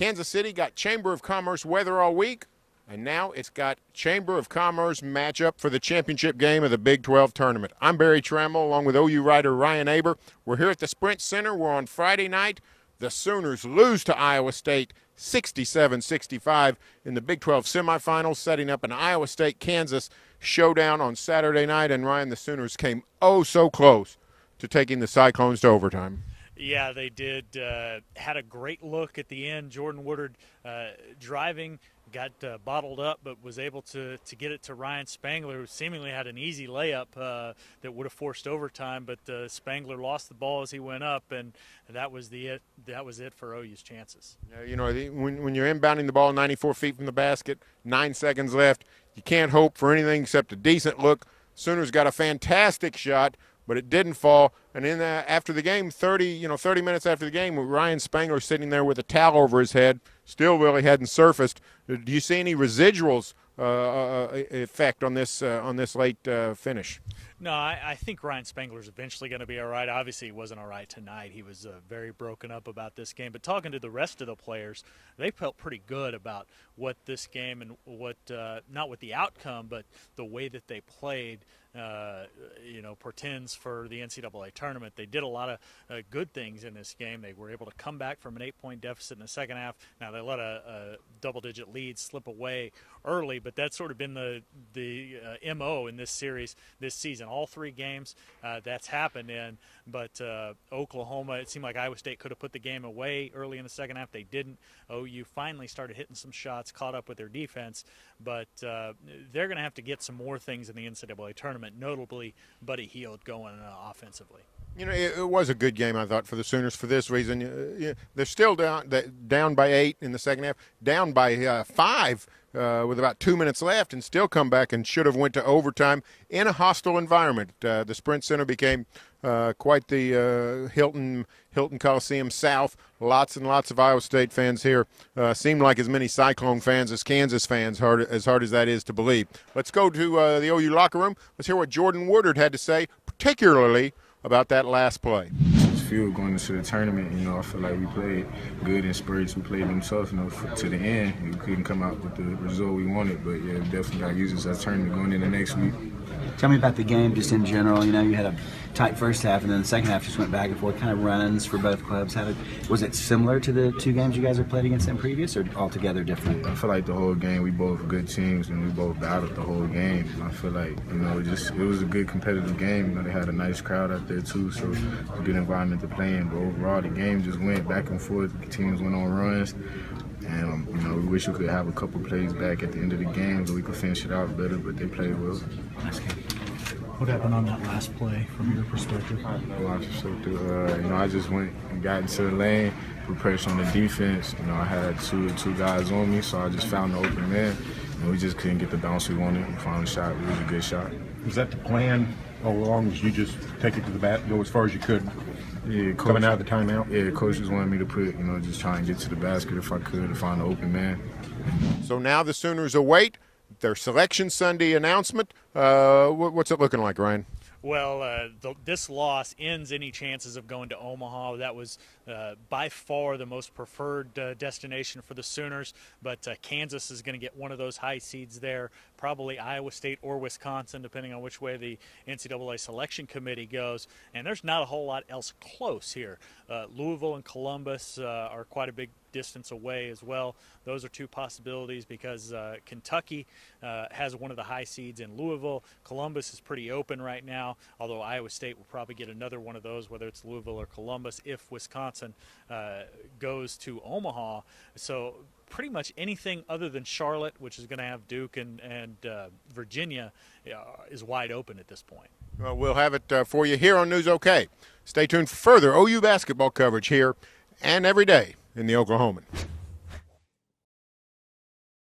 Kansas City got Chamber of Commerce weather all week, and now it's got Chamber of Commerce matchup for the championship game of the Big 12 tournament. I'm Barry Tramel, along with OU writer Ryan Aber. We're here at the Sprint Center. We're on Friday night. The Sooners lose to Iowa State 67-65 in the Big 12 semifinals, setting up an Iowa State-Kansas showdown on Saturday night. And, Ryan, the Sooners came oh so close to taking the Cyclones to overtime. Yeah, they did. Had a great look at the end. Jordan Woodard driving, got bottled up, but was able to get it to Ryan Spangler, who seemingly had an easy layup that would have forced overtime. But Spangler lost the ball as he went up, and that was it for OU's chances. You know, when you're inbounding the ball 94 feet from the basket, 9 seconds left, you can't hope for anything except a decent look. Sooners got a fantastic shot, but it didn't fall. And then after the game, 30 minutes after the game, Ryan Spangler sitting there with a towel over his head, still really hadn't surfaced. Do you see any residuals effect on this late finish? No, I think Ryan Spangler's eventually going to be all right. Obviously, he wasn't all right tonight. He was very broken up about this game. But talking to the rest of the players, they felt pretty good about what this game and what not what the outcome, but the way that they played, portends for the NCAA tournament. They did a lot of good things in this game. They were able to come back from an 8-point deficit in the second half. Now, they let a double-digit lead slip away early, but that's sort of been the MO in this series this season. All 3 games that's happened in, but Oklahoma, it seemed like Iowa State could have put the game away early in the second half. They didn't. OU finally started hitting some shots, caught up with their defense, but they're going to have to get some more things in the NCAA tournament, notably Buddy Hield going offensively. You know, it was a good game, I thought, for the Sooners for this reason. They're still down by 8 in the second half, down by 5 with about 2 minutes left, and still come back and should have went to overtime in a hostile environment. The Sprint Center became quite the Hilton Coliseum South. Lots and lots of Iowa State fans here. Seemed like as many Cyclone fans as Kansas fans, as hard as that is to believe. Let's go to the OU locker room. Let's hear what Jordan Woodard had to say, particularly about that last play. Field going into the tournament, I feel like we played good in spurts. We played them tough, to the end. We couldn't come out with the result we wanted, but yeah, we definitely got to use this as a tournament going into next week. Tell me about the game just in general. You had a tight first half, and then the second half just went back and forth, kind of runs for both clubs. Was it similar to the 2 games you guys have played against them previous, or altogether different? I feel like the whole game, we both good teams, and we both battled the whole game. I feel like, it was a good competitive game. They had a nice crowd out there, too, so it's a good environment to play in. But overall, the game just went back and forth. The teams went on runs. And, we wish we could have a couple plays back at the end of the game so we could finish it out better, but they played well. What happened on that last play from your perspective? I just went and got into the lane, put pressure on the defense. I had two guys on me, so I just found the open man. And we just couldn't get the bounce we wanted. We found a shot. It was a good shot. Was that the plan all along? Was you just take it to the bat, go as far as you could? Yeah, coming out of the timeout? Yeah, coach just wanted me to put, just try and get to the basket if I could to find the open man. So now the Sooners await their Selection Sunday announcement. What's it looking like, Ryan? Well, this loss ends any chances of going to Omaha. That was by far the most preferred destination for the Sooners, but Kansas is going to get one of those high seeds there, probably Iowa State or Wisconsin, depending on which way the NCAA selection committee goes. And there's not a whole lot else close here. Louisville and Columbus are quite a big distance away as well. Those are 2 possibilities because Kentucky has one of the high seeds in Louisville. Columbus is pretty open right now, although Iowa State will probably get another one of those, whether it's Louisville or Columbus, if Wisconsin goes to Omaha. So pretty much anything other than Charlotte, which is going to have Duke and Virginia, is wide open at this point. Well, we'll have it for you here on News OK. Stay tuned for further OU basketball coverage here and every day in the Oklahoman.